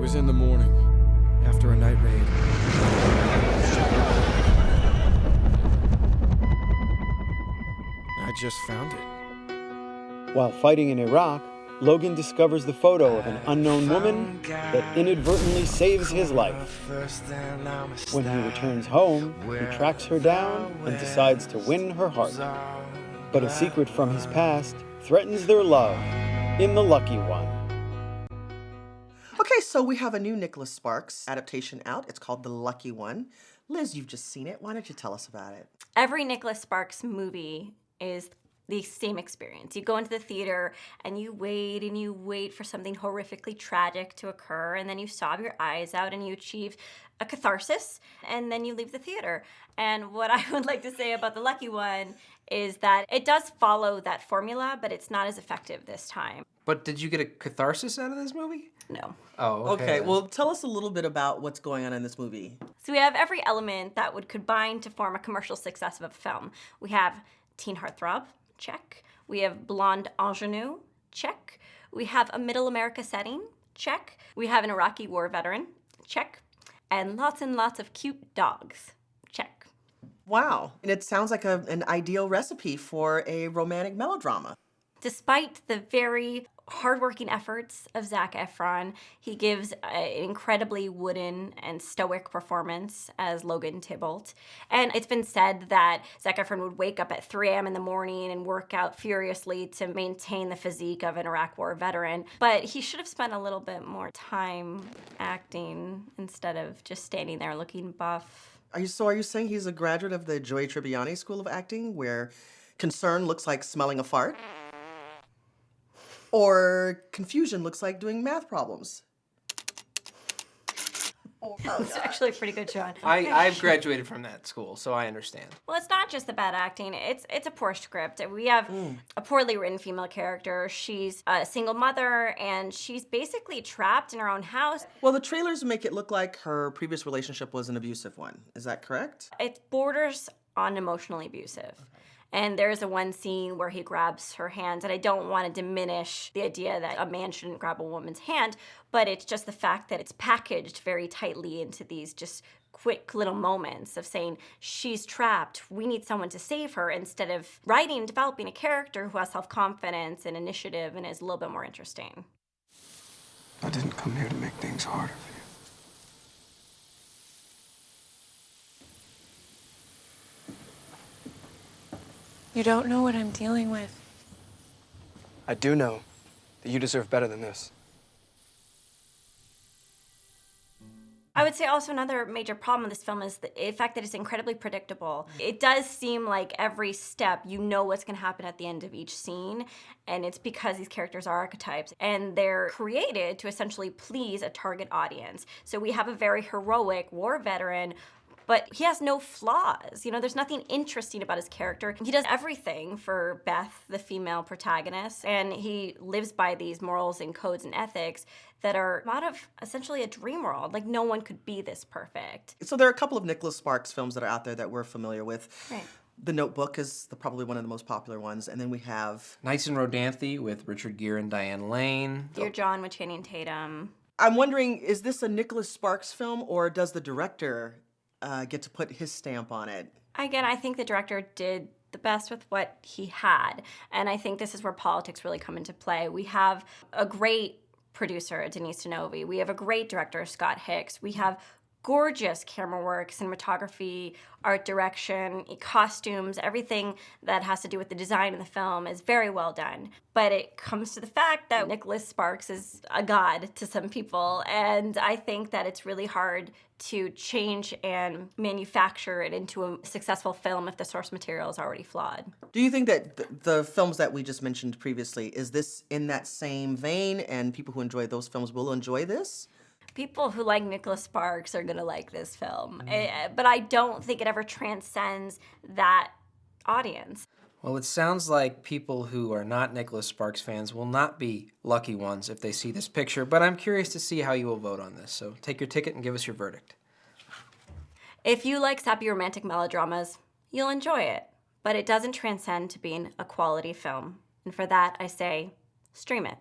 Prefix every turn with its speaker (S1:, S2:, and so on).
S1: was in the morning, after a night raid. I just found it.
S2: While fighting in Iraq, Logan discovers the photo of an unknown woman that inadvertently saves his life. When he returns home, he tracks her down and decides to win her heart. But a secret from his past threatens their love in The Lucky One.
S3: Okay, so we have a new Nicholas Sparks adaptation out. It's called The Lucky One. Liz, you've just seen it. Why don't you tell us about it?
S4: Every Nicholas Sparks movie is the same experience. You go into the theater and you wait for something horrifically tragic to occur, and then you sob your eyes out and you achieve a catharsis, and then you leave the theater. And what I would like to say about The Lucky One is that it does follow that formula, but it's not as effective this time.
S5: But did you get a catharsis out of this movie?
S4: No.
S5: Oh,
S3: Okay, well, tell us a little bit about what's going on in this movie.
S4: So we have every element that would combine to form a commercial success of a film. We have teen heartthrob, check. We have blonde ingenue, check. We have a middle America setting, check. We have an Iraqi war veteran, check. And lots of cute dogs, check.
S3: Wow, and it sounds like an ideal recipe for a romantic melodrama.
S4: Despite the very hardworking efforts of Zac Efron, he gives an incredibly wooden and stoic performance as Logan Tybalt. And it's been said that Zac Efron would wake up at 3 a.m. in the morning and work out furiously to maintain the physique of an Iraq War veteran. But he should have spent a little bit more time acting instead of just standing there looking buff.
S3: Are you saying he's a graduate of the Joy Tribbiani School of Acting, where concern looks like smelling a fart? Or confusion looks like doing math problems?
S4: It's actually pretty good, Sean.
S5: I've graduated from that school, so I understand.
S4: Well, it's not just the bad acting. It's a poor script. We have a poorly written female character. She's a single mother, and she's basically trapped in her own house.
S3: Well, the trailers make it look like her previous relationship was an abusive one. Is that correct?
S4: It borders on emotionally abusive. And there's a one scene where he grabs her hands, and I don't want to diminish the idea that a man shouldn't grab a woman's hand, but it's just the fact that it's packaged very tightly into these just quick little moments of saying, she's trapped, we need someone to save her, instead of writing and developing a character who has self-confidence and initiative and is a little bit more interesting.
S1: I didn't come here to make things harder for you.
S6: You don't know what I'm dealing with.
S1: I do know that you deserve better than this.
S4: I would say also another major problem with this film is the fact that it's incredibly predictable. It does seem like every step you know what's going to happen at the end of each scene, and it's because these characters are archetypes, and they're created to essentially please a target audience. So we have a very heroic war veteran, but he has no flaws. You know, there's nothing interesting about his character. He does everything for Beth, the female protagonist, and he lives by these morals and codes and ethics that are out of essentially a dream world. Like, no one could be this perfect.
S3: So there are a couple of Nicholas Sparks films that are out there that we're familiar with.
S4: Right.
S3: The Notebook is probably one of the most popular ones, and then we have...
S5: Nights in Rodanthe with Richard Gere and Diane Lane.
S4: Dear John with Channing Tatum.
S3: I'm wondering, is this a Nicholas Sparks film, or does the director get to put his stamp on it?
S4: Again, I think the director did the best with what he had, and I think this is where politics really come into play. We have a great producer, Denise Novi. We have a great director, Scott Hicks. We have gorgeous camera work, cinematography, art direction, costumes, everything that has to do with the design of the film is very well done. But it comes to the fact that Nicholas Sparks is a god to some people, and I think that it's really hard to change and manufacture it into a successful film if the source material is already flawed.
S3: Do you think that the films that we just mentioned previously, is this in that same vein, and people who enjoy those films will enjoy this?
S4: People who like Nicholas Sparks are going to like this film. But I don't think it ever transcends that audience.
S5: Well, it sounds like people who are not Nicholas Sparks fans will not be lucky ones if they see this picture, but I'm curious to see how you will vote on this. So take your ticket and give us your verdict.
S4: If you like sappy romantic melodramas, you'll enjoy it. But it doesn't transcend to being a quality film. And for that, I say, stream it.